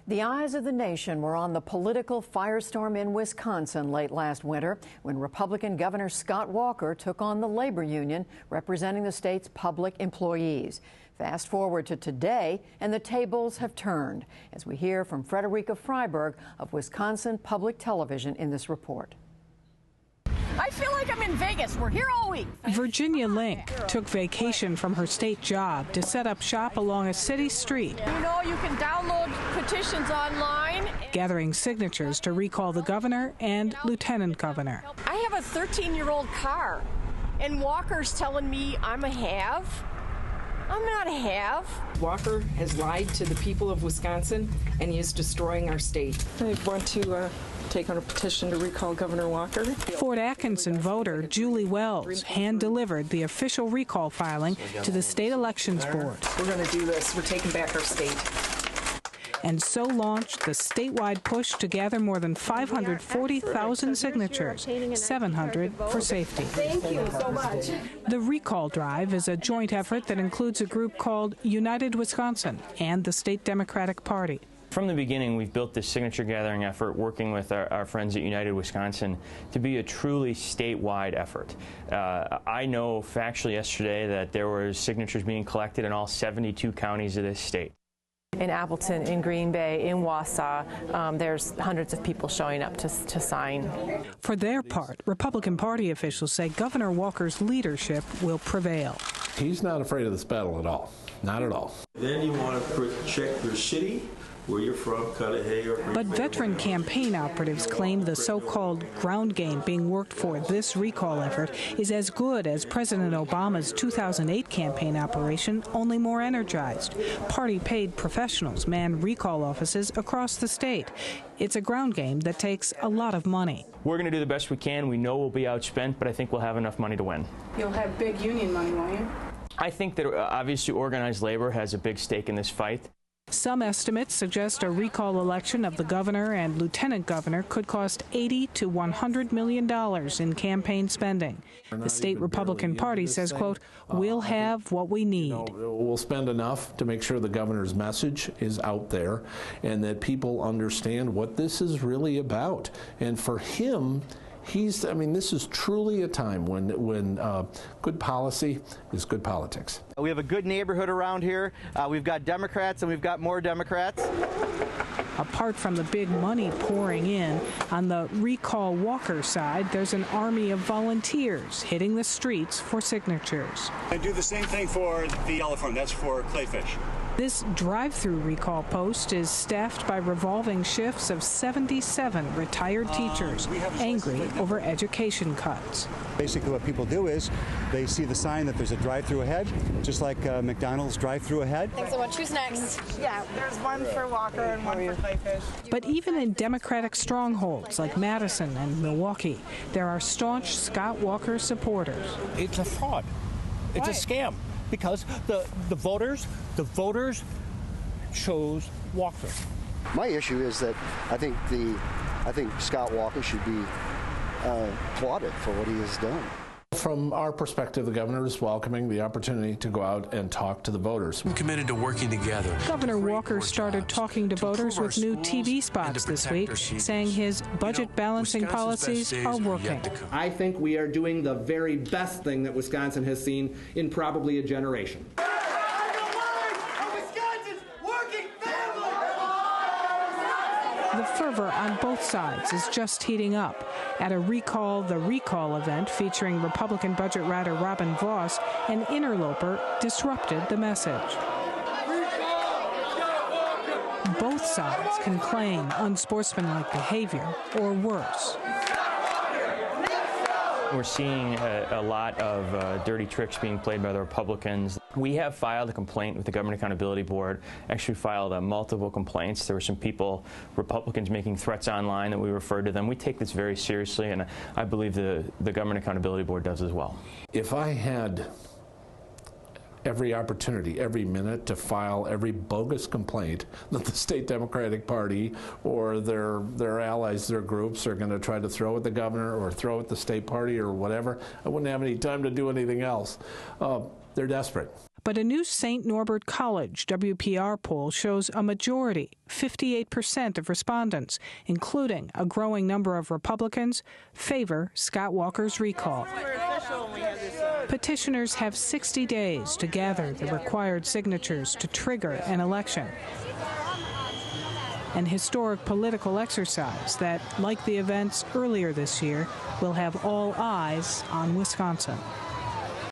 The eyes of the nation were on the political firestorm in Wisconsin late last winter when Republican Governor Scott Walker took on the labor union representing the state's public employees. Fast forward to today, and the tables have turned, as we hear from Frederica Freyburg of Wisconsin Public Television in this report. I feel like I'm in Vegas. We're here all week. Virginia Link took vacation from her state job to set up shop along a city street. You know, you can download petitions online. Gathering signatures to recall the governor and lieutenant governor. I have a 13-year-old car, and Walker's telling me I'm a have. I'm not a have. Walker has lied to the people of Wisconsin, and he is destroying our state. I want to take on a petition to recall Governor Walker. Fort Atkinson voter Julie Wells hand-delivered the official recall filing to the state elections board. We're going to do this. We're taking back our state. And so launched the statewide push to gather more than 540,000 signatures, 700 for safety. Thank you so much. The recall drive is a joint effort that includes a group called United Wisconsin and the state Democratic Party. From the beginning, we've built this signature gathering effort working with our friends at United Wisconsin to be a truly statewide effort. I know factually yesterday that there were signatures being collected in all 72 counties of this state. In Appleton, in Green Bay, in Wausau, there's hundreds of people showing up to sign. For their part, Republican Party officials say Governor Walker's leadership will prevail. He's not afraid of this battle at all. Not at all. Then you want to protect your city, where you're from, Cudahy or But veteran campaign operatives claim the so-called ground game being worked for this recall effort is as good as President Obama's 2008 campaign operation, only more energized. Party-paid professionals man recall offices across the state. It's a ground game that takes a lot of money. We're going to do the best we can. We know we'll be outspent, but I think we'll have enough money to win. You'll have big union money, won't you? I think that obviously organized labor has a big stake in this fight. Some estimates suggest a recall election of the governor and lieutenant governor could cost $80 to $100 million in campaign spending. The state Republican Party says, quote, we'll have what we need. We'll spend enough to make sure the governor's message is out there and that people understand what this is really about. And for him, this is truly a time when good policy is good politics. We have a good neighborhood around here. We've got Democrats and we've got more Democrats. Apart from the big money pouring in, on the recall Walker side, there's an army of volunteers hitting the streets for signatures. I do the same thing for the yellow phone. That's for Clayfish. This drive-through recall post is staffed by revolving shifts of 77 retired teachers angry over education cuts. Basically what people do is they see the sign that there's a drive-through ahead, just like McDonald's drive-through ahead. Thanks so much. Who's next? Yeah, there's one for Walker and one for Clayfish. But even in Democratic strongholds like Madison and Milwaukee, there are staunch Scott Walker supporters. It's a fraud. It's a scam. Because the voters chose Walker. My issue is that I think Scott Walker should be applauded for what he has done. From our perspective, the governor is welcoming the opportunity to go out and talk to the voters. We're committed to working together. Governor Walker started talking to voters with new TV spots this week, saying his budget balancing policies are working. I think we are doing the very best thing that Wisconsin has seen in probably a generation. The fervor on both sides is just heating up. At a the Recall event featuring Republican budget writer Robin Voss, an interloper disrupted the message. Both sides can claim unsportsmanlike behavior or worse. We're seeing a lot of dirty tricks being played by the Republicans. We have filed a complaint with the Government Accountability Board, actually filed multiple complaints. There were some people, Republicans, making threats online that we referred to them. We take this very seriously, and I believe the Government Accountability Board does as well. If I had every opportunity, every minute to file every bogus complaint that the state Democratic Party or their allies, their groups are going to try to throw at the governor or throw at the state party or whatever, I wouldn't have any time to do anything else. They're desperate. But a new St. Norbert College WPR poll shows a majority, 58% of respondents, including a growing number of Republicans, favor Scott Walker's recall. Petitioners have 60 days to gather the required signatures to trigger an election. An historic political exercise that, like the events earlier this year, will have all eyes on Wisconsin.